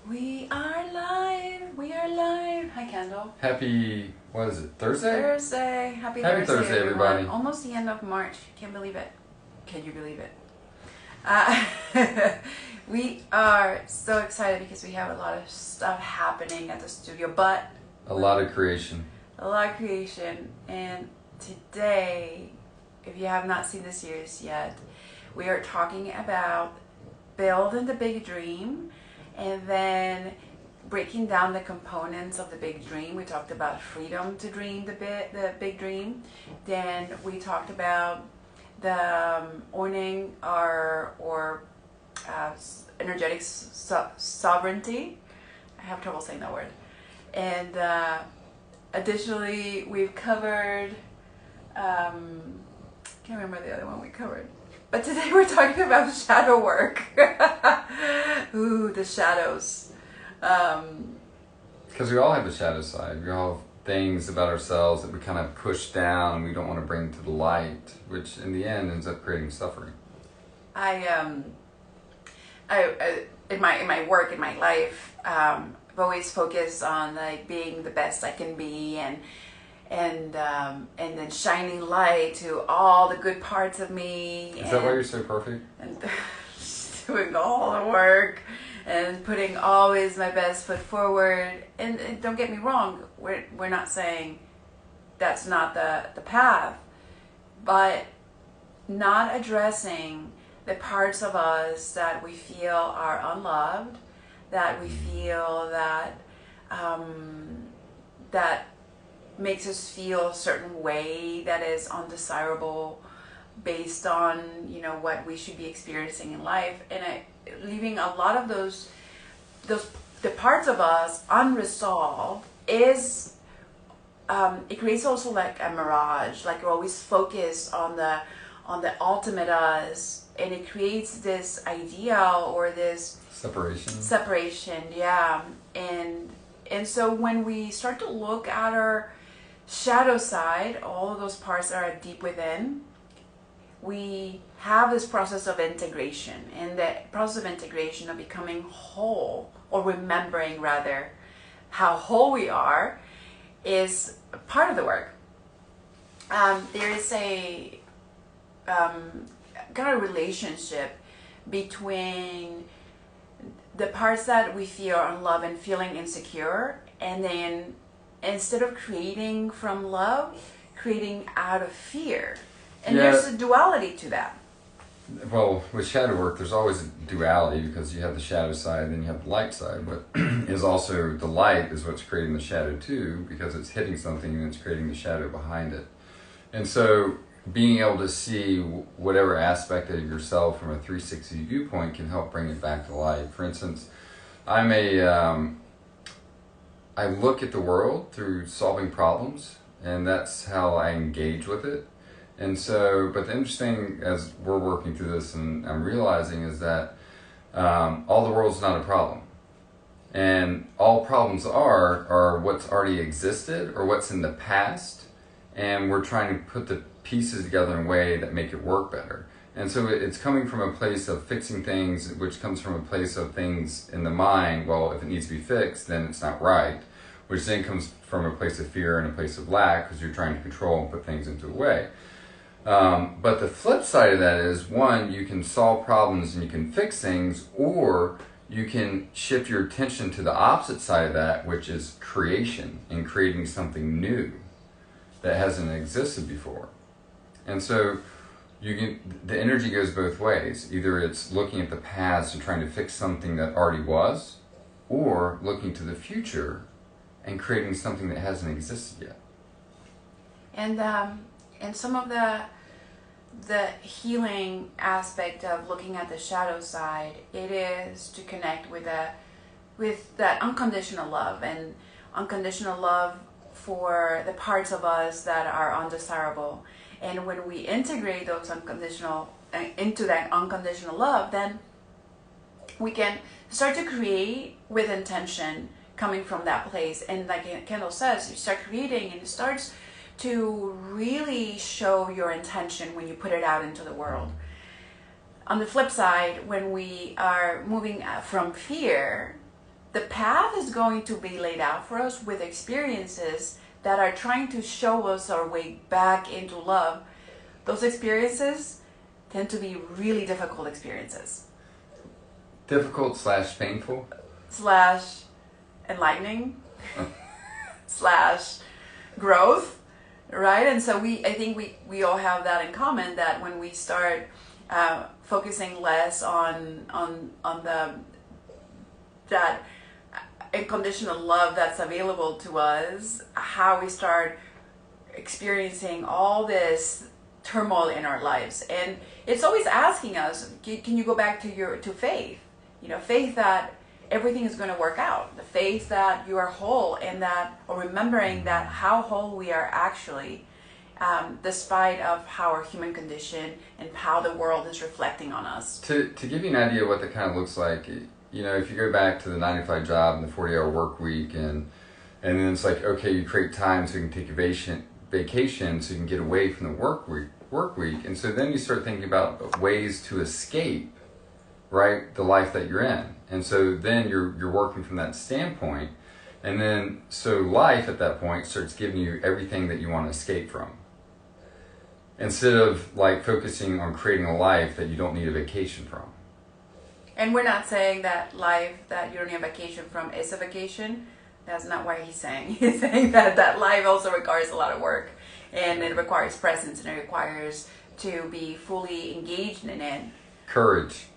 We are live. We are live. Hi, Kendall. Happy, what is it, Thursday? Thursday. Happy Thursday, everybody. Almost the end of March. Can't believe it. Can you believe it? We are so excited because we have a lot of stuff happening at the studio, but A lot of creation. And today, if you have not seen the series yet, we are talking about building the big dream and then breaking down the components of the big dream. We talked about freedom to dream the big dream. Then we talked about the owning or energetic sovereignty. I have trouble saying that word. And additionally, we've covered, can't remember the other one we covered. But today we're talking about shadow work. Ooh, the shadows. Because we all have a shadow side. We all have things about ourselves that we kind of push down and we don't want to bring to the light, which in the end ends up creating suffering. In my work, in my life, I've always focused on like being the best I can be and then shining light to all the good parts of me. Is that why you're so perfect? And doing all the work and putting always my best foot forward. And don't get me wrong, we're not saying that's not the path, but not addressing the parts of us that we feel are unloved, that we feel that that makes us feel a certain way that is undesirable based on what we should be experiencing in life, and leaving a lot of those the parts of us unresolved is it creates also like a mirage, like we're always focused on the ultimate us, and it creates this ideal or this separation, yeah. And so when we start to look at our shadow side, all of those parts that are deep within, we have this process of integration, and the process of integration of becoming whole, or remembering rather how whole we are, is part of the work. There is a kind of relationship between the parts that we feel unloved and feeling insecure, and then instead of creating from love, creating out of fear. And there's a duality to that. Well, with shadow work, there's always a duality, because you have the shadow side, then you have the light side. But is also the light is what's creating the shadow too, because it's hitting something and it's creating the shadow behind it. And so being able to see whatever aspect of yourself from a 360 viewpoint can help bring it back to light. For instance, I look at the world through solving problems, and that's how I engage with it. And so, but the interesting, as we're working through this and I'm realizing, is that all the world's not a problem. And all problems are what's already existed or what's in the past, and we're trying to put the pieces together in a way that make it work better. And so it's coming from a place of fixing things, which comes from a place of things in the mind. Well, if it needs to be fixed, then it's not right, which then comes from a place of fear and a place of lack, because you're trying to control and put things into a way. But the flip side of that is, one, you can solve problems and you can fix things, or you can shift your attention to the opposite side of that, which is creation and creating something new that hasn't existed before. And so the energy goes both ways. Either it's looking at the past and trying to fix something that already was, or looking to the future and creating something that hasn't existed yet. And some of the healing aspect of looking at the shadow side, it is to connect with that unconditional love, and unconditional love for the parts of us that are undesirable. And when we integrate those into that unconditional love, then we can start to create with intention coming from that place. And like Kendall says, you start creating, and it starts to really show your intention when you put it out into the world. On the flip side, when we are moving from fear, the path is going to be laid out for us with experiences that are trying to show us our way back into love. Those experiences tend to be really difficult experiences. Difficult / painful? / enlightening / growth, right? And so I think we all have that in common, that when we start focusing less on that unconditional love that's available to us, how we start experiencing all this turmoil in our lives. And it's always asking us, can you go back to faith? Faith that everything is going to work out, the faith that you are whole, and that, or remembering that how whole we are actually, despite of how our human condition and how the world is reflecting on us. To give you an idea of what that kind of looks like, if you go back to the 9-to-5 job and the 40-hour work week, and then it's like, okay, you create time so you can take a vacation so you can get away from the work week, and so then you start thinking about ways to escape, right, the life that you're in. And so then you're working from that standpoint, and then so life at that point starts giving you everything that you want to escape from, instead of like focusing on creating a life that you don't need a vacation from. And we're not saying that life that you don't need a vacation from is a vacation. That's not what he's saying. He's saying that life also requires a lot of work, and it requires presence, and it requires to be fully engaged in it. Courage.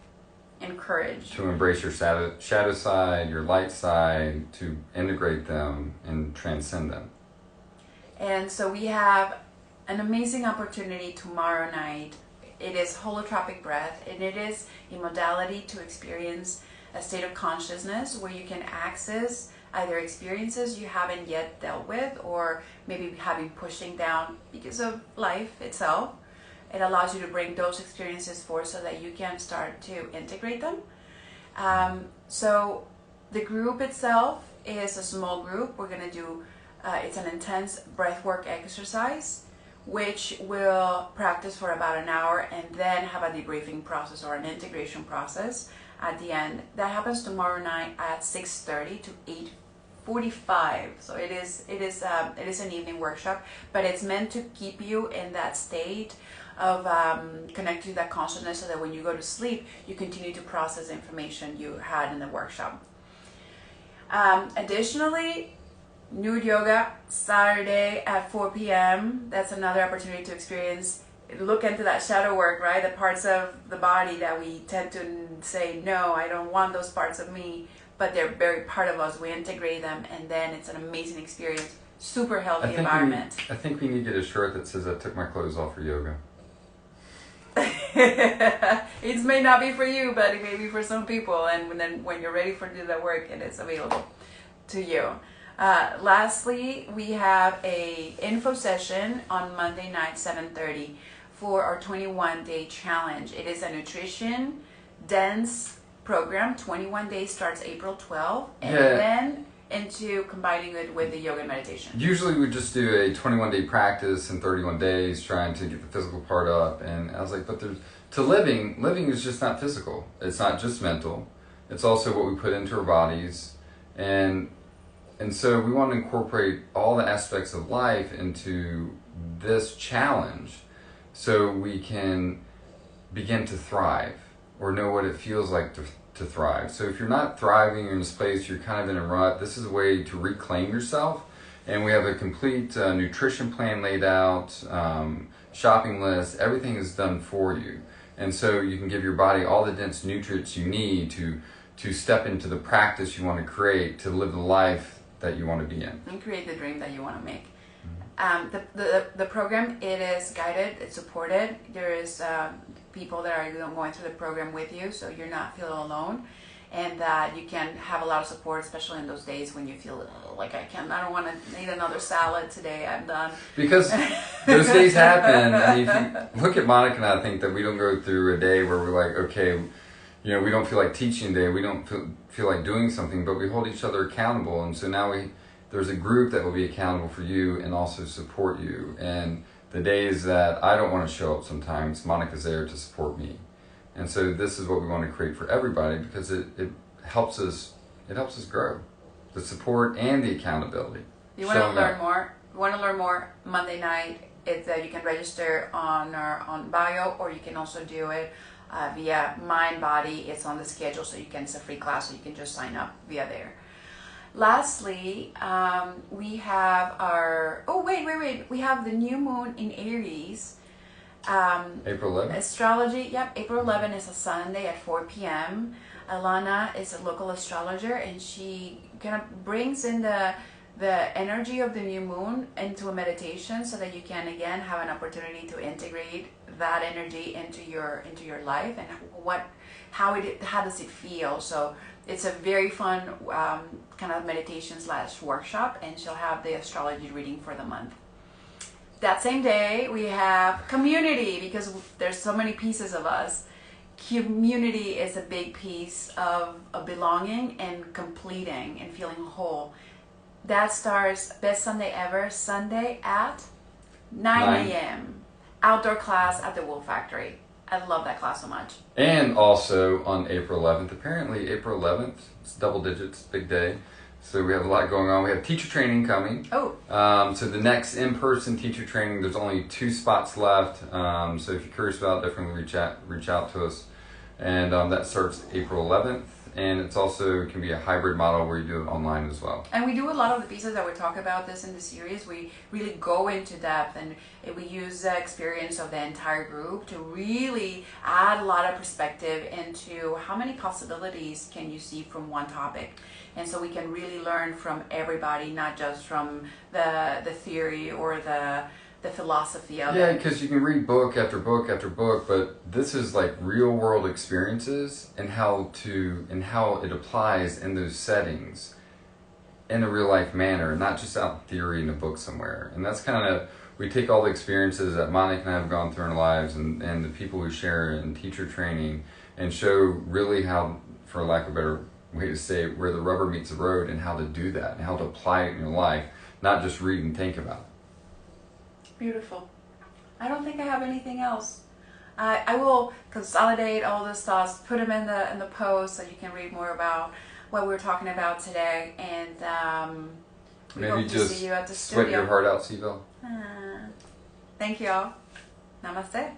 And courage. To embrace your shadow side, your light side, to integrate them and transcend them. And so we have an amazing opportunity tomorrow night. It is holotropic breath, and it is a modality to experience a state of consciousness where you can access either experiences you haven't yet dealt with, or maybe have been pushing down because of life itself. It allows you to bring those experiences forth so that you can start to integrate them. So the group itself is a small group. We're going to do, it's an intense breathwork exercise, which we'll practice for about an hour and then have a debriefing process or an integration process at the end. That happens tomorrow night at 6:30 to 8:45. So it is an evening workshop, but it's meant to keep you in that state of connecting to that consciousness, so that when you go to sleep, you continue to process information you had in the workshop. Additionally, nude yoga Saturday at 4 p.m. That's another opportunity to experience, look into that shadow work, right? The parts of the body that we tend to say, no, I don't want those parts of me, but they're very part of us. We integrate them, and then it's an amazing experience. Super healthy environment. I think we need to get a shirt that says, I took my clothes off for yoga. It may not be for you, but it may be for some people, and then when you're ready for do that work, it is available to you. Lastly, we have a info session on Monday night, 7:30, for our 21-day challenge. It is a nutrition dense program. 21 days starts April 12th, and then into combining it with the yoga and meditation. Usually we just do a 21-day practice in 31 days, trying to get the physical part up. And I was like, but living is just not physical. It's not just mental. It's also what we put into our bodies. And so we want to incorporate all the aspects of life into this challenge so we can begin to thrive, or know what it feels like to thrive. So if you're not thriving, you're in this place, you're kind of in a rut, this is a way to reclaim yourself. And we have a complete nutrition plan laid out, shopping list, everything is done for you. And so you can give your body all the dense nutrients you need to step into the practice you want to create, to live the life that you want to be in. And create the dream that you want to make. The program, it is guided, it's supported. There is people that are going through the program with you, so you're not feeling alone, and that you can have a lot of support, especially in those days when you feel like I don't want to eat another salad today, I'm done. Because those days happen. I mean, if you look at Monica and I, think that we don't go through a day where we're like, okay, we don't feel like teaching today, we don't feel like doing something, but we hold each other accountable. And so now there's a group that will be accountable for you and also support you. And the days that I don't want to show up sometimes, Monica's there to support me. And so this is what we want to create for everybody, because it helps us it helps us grow. The support and the accountability. You want to Showing learn up. more? You want to learn more? Monday night, you can register on our on bio, or you can also do it via Mind Body. It's on the schedule, so you can. It's a free class, so you can just sign up via there. Lastly, we have our. Oh wait! We have the new moon in Aries. April 11th? Astrology. Yep, April 11 is a Sunday at 4 p.m. Alana is a local astrologer, and she kind of brings in the energy of the new moon into a meditation, so that you can again have an opportunity to integrate that energy into your life, and how does it feel. So it's a very fun kind of meditation / workshop, and she'll have the astrology reading for the month. That same day we have community, because there's so many pieces of us. Community is a big piece of belonging and completing and feeling whole. That starts Best Sunday Ever, Sunday at 9 a.m. Outdoor class at the Wool Factory. I love that class so much. And also on April 11th, apparently April 11th, it's double digits, big day. So we have a lot going on. We have teacher training coming. Oh. So the next in-person teacher training, there's only 2 spots left. So if you're curious about it, definitely reach out to us. And that starts April 11th. And it's also can be a hybrid model where you do it online as well. And we do a lot of the pieces that we talk about this in the series. We really go into depth, and we use the experience of the entire group to really add a lot of perspective into how many possibilities can you see from one topic. And so we can really learn from everybody, not just from the theory or the philosophy of it. Yeah, because you can read book after book after book, but this is like real world experiences and how it applies in those settings in a real life manner, not just out in theory in a book somewhere. And that's kind of, we take all the experiences that Monica and I have gone through in our lives, and the people who share in teacher training, and show really how, for lack of a better way to say it, where the rubber meets the road, and how to do that and how to apply it in your life, not just read and think about it. Beautiful. I don't think I have anything else. I will consolidate all those thoughts, put them in the post, so you can read more about what we were talking about today. And we Maybe hope to just see you at the sweat studio. your heart out, Seville. Thank you all. Namaste.